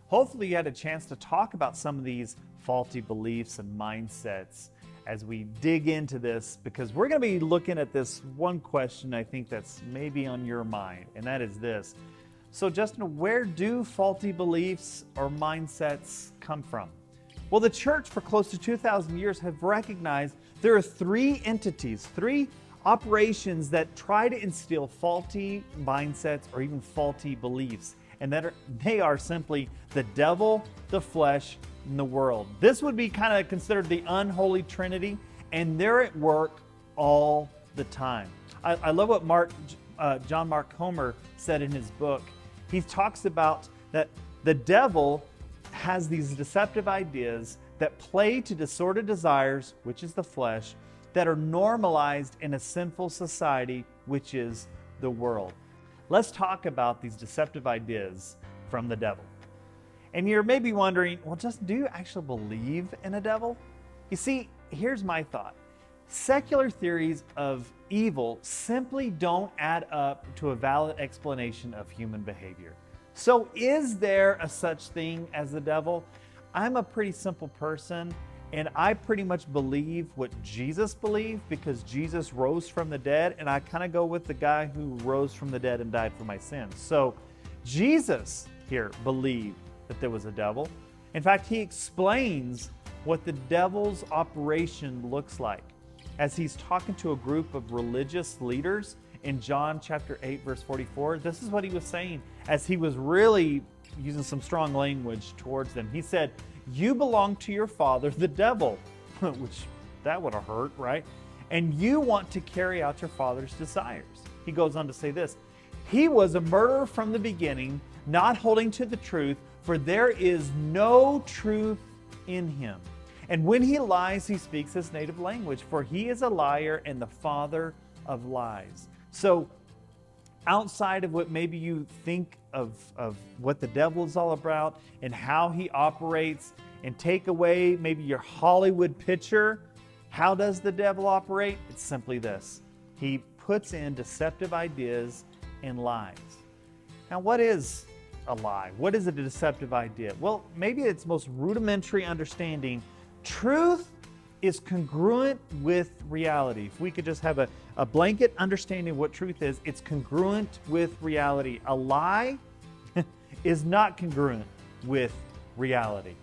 Hopefully you had a chance to talk about some of these faulty beliefs and mindsets as we dig into this, because we're going to be looking at this one question I think that's maybe on your mind, and that is this. So Justin, where do faulty beliefs or mindsets come from? Well, the church for close to 2,000 years have recognized there are three entities, three operations that try to instill faulty mindsets or even faulty beliefs. And they are simply the devil, the flesh, and the world. This would be kind of considered the unholy trinity, and they're at work all the time. I love what John Mark Comer said in his book. He talks about that the devil has these deceptive ideas that play to disordered desires, which is the flesh, that are normalized in a sinful society, which is the world. Let's talk about these deceptive ideas from the devil. And you're maybe wondering, well, Justin, do you actually believe in a devil? You see, here's my thought. Secular theories of evil simply don't add up to a valid explanation of human behavior. So is there a such thing as the devil? I'm a pretty simple person, and I pretty much believe what Jesus believed because Jesus rose from the dead, and I kind of go with the guy who rose from the dead and died for my sins. So Jesus here believed that there was a devil. In fact, he explains what the devil's operation looks like as he's talking to a group of religious leaders in John chapter 8, verse 44. This is what he was saying as he was really using some strong language towards them. He said, "You belong to your father, the devil," which that would have hurt, right? "And you want to carry out your father's desires." He goes on to say this, "He was a murderer from the beginning, not holding to the truth, for there is no truth in him. And when he lies, he speaks his native language, for he is a liar and the father of lies." So outside of what maybe you think of what the devil is all about and how he operates, and take away maybe your Hollywood picture, how does the devil operate? It's simply this. He puts in deceptive ideas and lies. Now, what is a lie? What is a deceptive idea? Well, maybe its most rudimentary understanding, truth is congruent with reality. If we could just have a blanket understanding of what truth is, it's congruent with reality. A lie is not congruent with reality.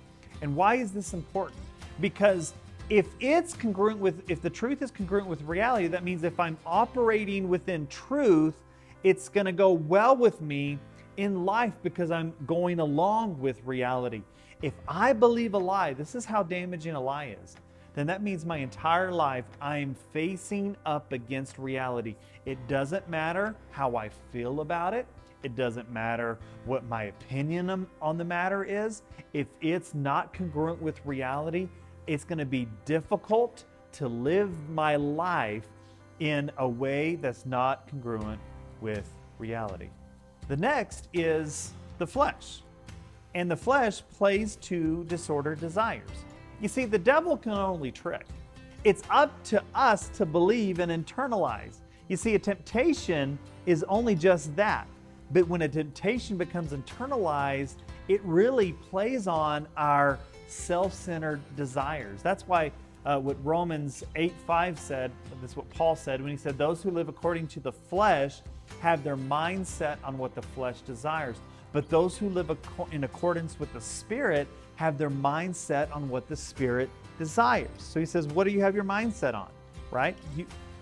And why is this important? Because if the truth is congruent with reality, that means if I'm operating within truth, it's going to go well with me in life because I'm going along with reality. If I believe a lie, this is how damaging a lie is, then that means my entire life I'm facing up against reality. It doesn't matter how I feel about it. It doesn't matter what my opinion on the matter is. If it's not congruent with reality, it's going to be difficult to live my life in a way that's not congruent with reality. The next is the flesh. And the flesh plays to disordered desires. You see, the devil can only trick. It's up to us to believe and internalize. You see, a temptation is only just that. But when a temptation becomes internalized, it really plays on our self-centered desires. That's why what Romans 8:5 said, this is what Paul said when he said, "Those who live according to the flesh have their mind set on what the flesh desires. But those who live in accordance with the Spirit have their mind set on what the Spirit desires." So he says, what do you have your mind set on, right?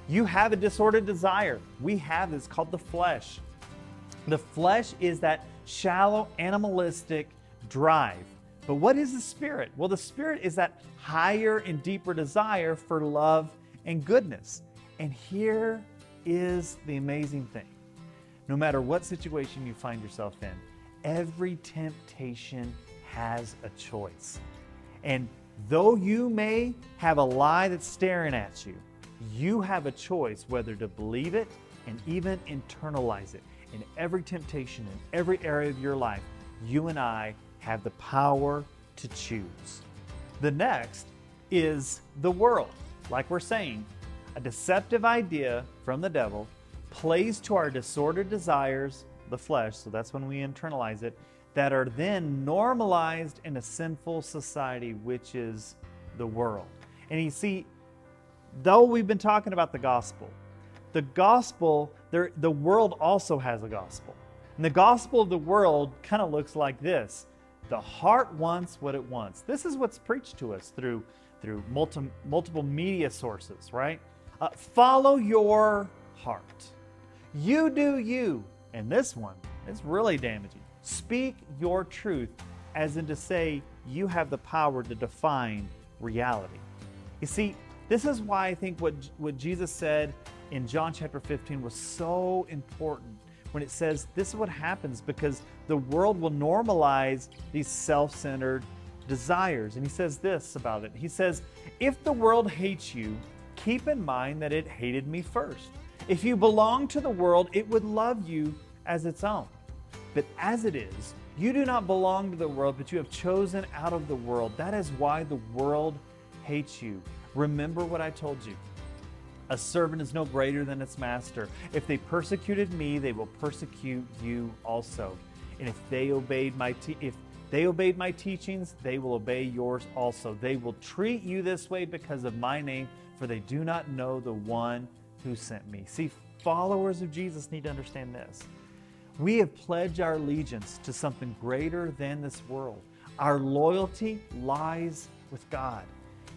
You have a disordered desire. We have this called the flesh. The flesh is that shallow, animalistic drive. But what is the Spirit? Well, the Spirit is that higher and deeper desire for love and goodness. And here is the amazing thing. No matter what situation you find yourself in, every temptation has a choice. And though you may have a lie that's staring at you, you have a choice whether to believe it and even internalize it. In every temptation, in every area of your life, you and I have the power to choose. The next is the world. Like we're saying, a deceptive idea from the devil plays to our disordered desires, the flesh, so that's when we internalize it, that are then normalized in a sinful society, which is the world. And you see, though we've been talking about the gospel, the world also has a gospel. And the gospel of the world kind of looks like this. The heart wants what it wants. This is what's preached to us through multiple media sources, right? Follow your heart. You do you. And this one is really damaging. Speak your truth, as in to say you have the power to define reality. You see, this is why I think what Jesus said in John chapter 15 was so important when it says this is what happens because the world will normalize these self-centered desires. And he says this about it. He says, if the world hates you, keep in mind that it hated me first. If you belong to the world, it would love you as its own. But as it is, you do not belong to the world, but you have chosen out of the world. That is why the world hates you. Remember what I told you. A servant is no greater than its master. If they persecuted me, they will persecute you also. And if they obeyed my teachings, they will obey yours also. They will treat you this way because of my name, for they do not know the one who sent me. See, followers of Jesus need to understand this. We have pledged our allegiance to something greater than this world. Our loyalty lies with God.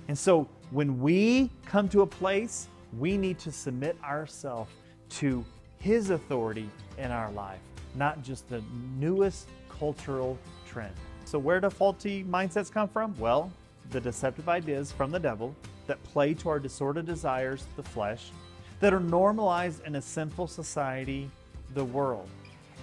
And so when we come to a place, we need to submit ourselves to His authority in our life, not just the newest cultural trend. So where do faulty mindsets come from? Well, the deceptive ideas from the devil that play to our disordered desires, the flesh, that are normalized in a sinful society, the world.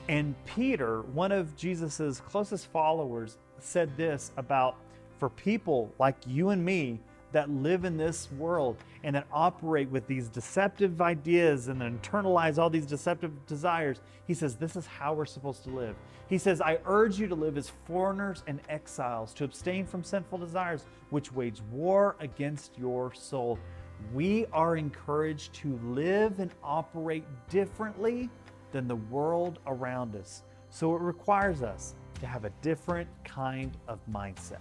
And Peter, one of Jesus's closest followers, said this about for people like you and me that live in this world and that operate with these deceptive ideas and internalize all these deceptive desires. He says, this is how we're supposed to live. He says, I urge you to live as foreigners and exiles, to abstain from sinful desires, which wage war against your soul. We are encouraged to live and operate differently than the world around us. So it requires us to have a different kind of mindset.